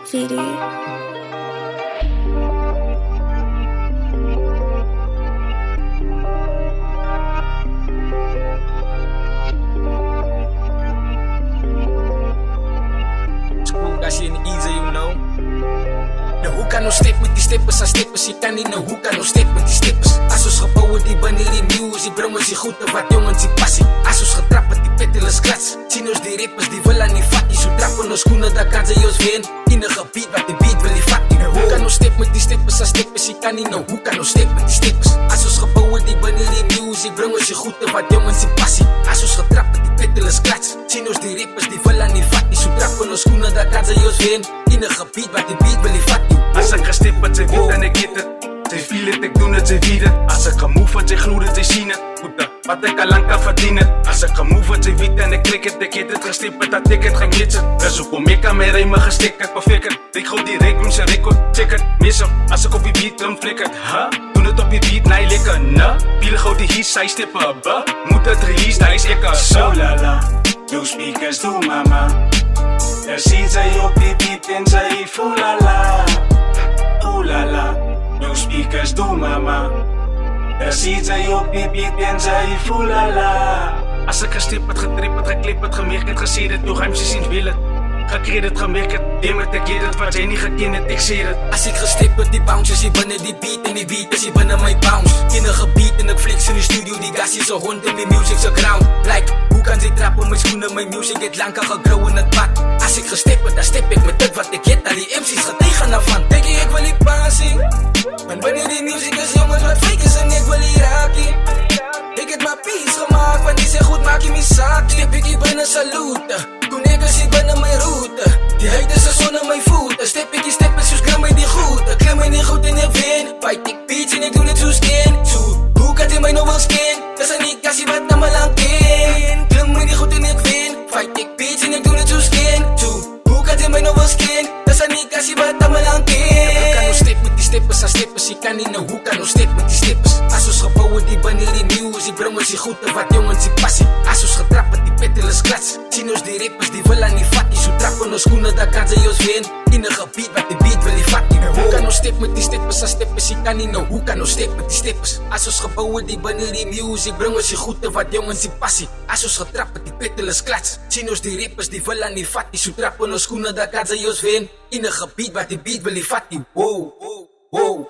VD. Als je in easy, you know. De hoe kan nog stip met die stippers aan stippers. Je kan niet naar hoe kan nog stip met die stippers. Als ons gebouwen die wanneer die music brengen ze goed en wat jongens die passie. Als ons getrappen die petteles klats. Zien ons die rippers die willen niet fatty. Zo trappen ons schoenen dat kan ze ons ween. In een gebied wat die beat wil die fatty. De hoe kan nog stip met die stippers aan stippers. Je kan niet naar hoe kan nog stip met die stippers. Als ons gebouwen die wanneer die music brengen ze goed en wat jongens die passie. Als ons getrappen die petteles klats. Zien ons die rippers die willen niet fatty. Zo trappen ons schoenen dat kan ze ons ween. In een gebied wat die beat wil die fatty. Als ik gestipt het, ze weet en ik hit het. Ze feel het, ik doe het, ze weet het. Als ik gemove het, ze gloed het, ze zien het. Goed, wat ik al lang kan verdienen. Als ik gemove het, ze weet en ik klik het. Ik hit het, gestipt het, dat ik het ging hitsen. Dus hoe kom ik aan mijn rijmen gestikt het, perfect het. Ik gooi die reek, ze record, check het. Mis op, als ik op die beat drum flikker. Doe het op die beat, nee likken, nah. Pielen gooi die heat, zij stippen, moet het release, daar is ik zo lala. Doe speakers, doe mama. Daar ziet zij op die beat en zij voelt la. Oeh la la, doe speakers, doe mama. Daar ziet zij op die beat en zij voelt la. Als ik gestipt het, getrip het, geklip het, gemerkt het, gezien het, doe ruimte zien wil het. Gekreed het, gemerkt het, dim het, ik keer het, wat jij niet gekend het, ik zie het. Als ik gestipt het, die bounces, je binnen die beat en die beat is je binnen mijn bounce. In een gebied en ik flex in de studio, die gas is een hond en die music is ground. Like, hoe kan ze trappen, mijn schoenen, mijn music, het lang kan gegrow in het pad. Als ik gestipt het, dan stip ik met het wat ik hit, al die MC's gaan tegen ervan. Denk je, ik wil die passing. Maar wanneer die music is, jongens, wat fake is en ik wil die raking. Ik heb mijn peace gemaakt, want die zijn goed, maak je me zaak. Stip ik hier binnen salute, toen ik er zit binnen mijn route. Die haters is zonder mijn voeten, stip ik die steppen, zoals klim mij niet goed. Ik klim mij niet goed en ik win, fight ik beats en ik doe het zo skin. Zo, hoe kan hij mij nog wel skin? Dat is niet als je wat naar me lang in. Klim mij niet goed en ik win, fight ik beats en ik doe het zo skin. Zo, hoe kan hij mij nog wel skin? Dat is niet als je wat naar me lang in. Hoe kan nog stip met die stippers aan stippers, je kan niet naar hoe kan nog stip met die stippers. Als ons gebouwen die wanneer die music brengen ze goed en wat jongens die passie. Als ons getrappen die petteles klats. Zien ons die rippers die willen niet fatty. Zo trappen ons schoenen dat kan ze ons ween. In een gebied wat die beat wil die fatty. Hoe kan nog stip met die stippers aan stippers, je kan niet naar hoe kan nog stip met die stippers. Als ons gebouwen die wanneer die music brengen ze goed en wat jongens die passie. Als ons getrappen die petteles klats. Zien ons die rippers die willen niet fatty. Zo trappen ons schoenen dat kan ze ons ween. In een gebied wat die beat wil die fatty. Wow, wow, wow.